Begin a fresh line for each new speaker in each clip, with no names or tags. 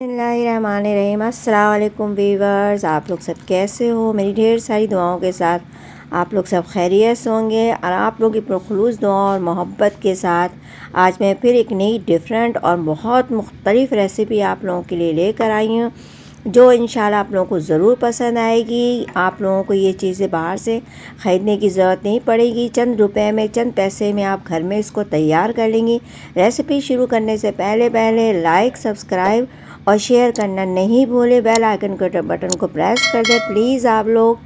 बिस्मिल्लाहिर्रहमानिर्रहीम। अस्सलाम वालेकुम वीवर्स, आप लोग सब कैसे हो? मेरी ढेर सारी दुआओं के साथ आप लोग सब खैरियत से होंगे और आप लोग की पुरखुलूस दुआ और मोहब्बत के साथ आज मैं फिर एक नई डिफरेंट और बहुत मुख्तलिफ़ रेसिपी आप लोगों के लिए लेकर आई हूँ, जो इंशाल्लाह आप लोगों को ज़रूर पसंद आएगी। आप लोगों को ये चीज़ें बाहर से ख़रीदने की ज़रूरत नहीं पड़ेगी। चंद रुपए में, चंद पैसे में आप घर में इसको तैयार कर लेंगी। रेसिपी शुरू करने से पहले लाइक, सब्सक्राइब और शेयर करना नहीं भूले। बेल आइकन के बटन को प्रेस कर दें प्लीज़ आप लोग।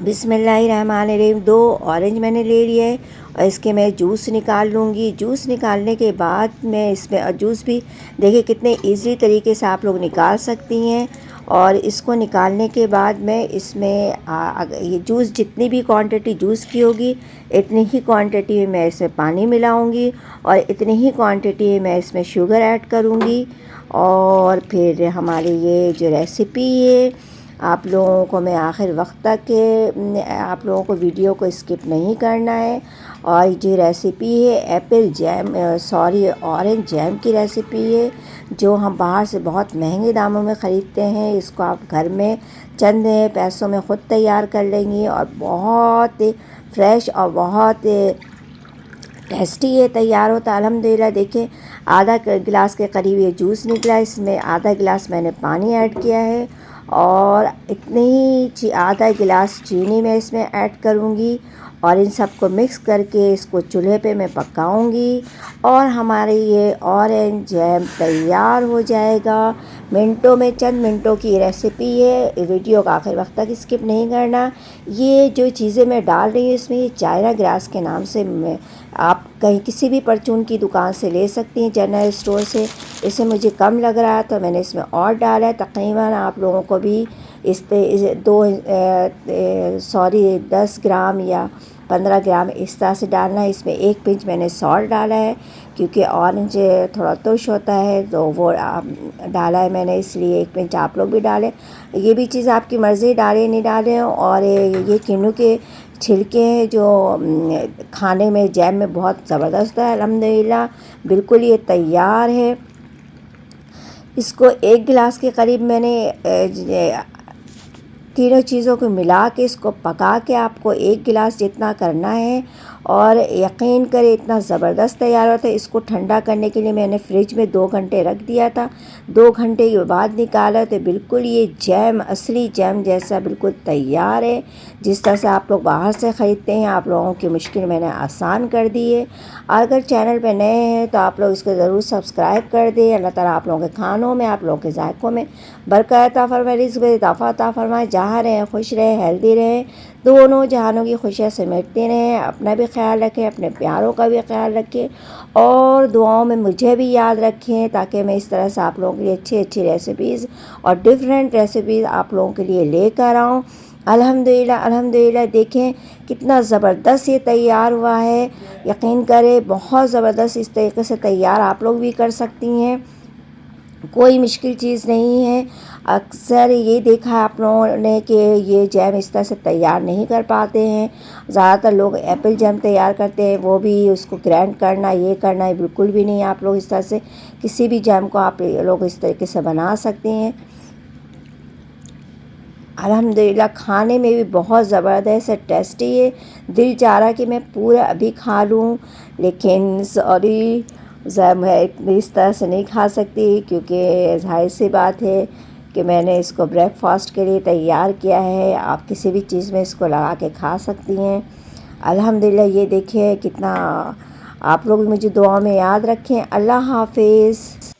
बिस्मिल्लाहिर्रहमानिर्रहीम। 2 ऑरेंज मैंने ले लिए और इसके मैं जूस निकाल लूँगी। जूस निकालने के बाद मैं इसमें, और जूस भी देखिए कितने इजी तरीके से आप लोग निकाल सकती हैं। और इसको निकालने के बाद मैं इसमें ये जूस, जितनी भी क्वांटिटी जूस की होगी इतनी ही क्वांटिटी में मैं इसमें पानी मिलाऊंगी और इतनी ही क्वांटिटी में मैं इसमें शुगर ऐड करूँगी। और फिर हमारी ये जो रेसिपी है, आप लोगों को मैं आखिर वक्त तक आप लोगों को वीडियो को स्किप नहीं करना है। और जो रेसिपी है एप्पल जैम, ऑरेंज जैम की रेसिपी है, जो हम बाहर से बहुत महंगे दामों में ख़रीदते हैं। इसको आप घर में चंद पैसों में ख़ुद तैयार कर लेंगी और बहुत फ्रेश और बहुत टेस्टी ये तैयार होता है अल्हम्दुलिल्लाह। देखिए आधा गिलास के करीब ये जूस निकला, इसमें आधा गिलास मैंने पानी ऐड किया है और इतनी ही आधा गिलास चीनी मैं इसमें ऐड करूँगी और इन सबको मिक्स करके इसको चूल्हे पे मैं पकाऊंगी और हमारे ये ऑरेंज जैम तैयार हो जाएगा मिनटों में। चंद मिनटों की रेसिपी है, वीडियो का आखिर वक्त तक स्किप नहीं करना। ये जो चीज़ें मैं डाल रही हूँ इसमें, ये चाइना ग्रास के नाम से मैं आप कहीं किसी भी परचून की दुकान से ले सकती हैं, जनरल स्टोर से। इसे मुझे कम लग रहा है तो मैंने इसमें और डाला है। तकरीबन आप लोगों को भी इस 10 ग्राम या 15 ग्राम इस तरह से डालना है। इसमें 1 पिंच मैंने सॉल्ट डाला है क्योंकि ऑरेंज थोड़ा तुर्श होता है तो वो डाला है मैंने, इसलिए 1 पिंच आप लोग भी डालें। ये भी चीज़ आपकी मर्ज़ी, डालें नहीं डालें। और ये किन्नू के छिलके हैं जो खाने में, जैम में बहुत ज़बरदस्त है अल्हम्दुलिल्लाह। बिल्कुल ये तैयार है। इसको 1 गिलास के करीब मैंने तीनों चीज़ों को मिला के इसको पका के आपको 1 गिलास जितना करना है और यकीन करें इतना ज़बरदस्त तैयार होता है। इसको ठंडा करने के लिए मैंने फ्रिज में 2 घंटे रख दिया था। 2 घंटे के बाद निकाला तो बिल्कुल ये जैम, असली जैम जैसा बिल्कुल तैयार है। जिस तरह से आप लोग बाहर से ख़रीदते हैं, आप लोगों की मुश्किल मैंने आसान कर दी है। अगर चैनल पर नए हैं तो आप लोग इसको ज़रूर सब्सक्राइब कर दें। अल्लाह ताला आप लोगों के खानों में, आप लोगों के जायकों में बरकत अता फरमाए, रिज़्क़ में इज़ाफ़ा अता फरमाए। जहाँ रहें खुश रहें, हेल्दी रहें, दोनों जहानों की खुशियाँ समेटते रहें। अपना भी ख्याल रखें, अपने प्यारों का भी ख्याल रखें और दुआओं में मुझे भी याद रखें, ताकि मैं इस तरह से आप लोगों के लिए अच्छी अच्छी रेसिपीज़ और डिफरेंट रेसिपीज़ आप लोगों के लिए लेकर आऊँ। अल्हम्दुलिल्लाह अल्हम्दुलिल्लाह। देखें कितना ज़बरदस्त ये तैयार हुआ है। यकीन करें बहुत ज़बरदस्त इस तरीके से तैयार आप लोग भी कर सकती हैं, कोई मुश्किल चीज़ नहीं है। अक्सर ये देखा है आप लोगों ने कि ये जैम इस तरह से तैयार नहीं कर पाते हैं। ज़्यादातर लोग एप्पल जैम तैयार करते हैं, वो भी उसको ग्राइंड करना, ये करना है, बिल्कुल भी नहीं। आप लोग इस तरह से किसी भी जैम को आप लोग इस तरीके से बना सकते हैं। अल्हम्दुलिल्लाह खाने में भी बहुत ज़बरदस्त टेस्टी है। दिल चाह रहा कि मैं पूरा अभी खा लूँ, लेकिन सॉरी मैं इतनी इस तरह से नहीं खा सकती क्योंकि ज़ाहिर सी बात है कि मैंने इसको ब्रेकफास्ट के लिए तैयार किया है। आप किसी भी चीज़ में इसको लगा के खा सकती हैं। अल्हम्दुलिल्लाह ये देखिए कितना। आप लोग मुझे दुआ में याद रखें। अल्लाह हाफ़िज़।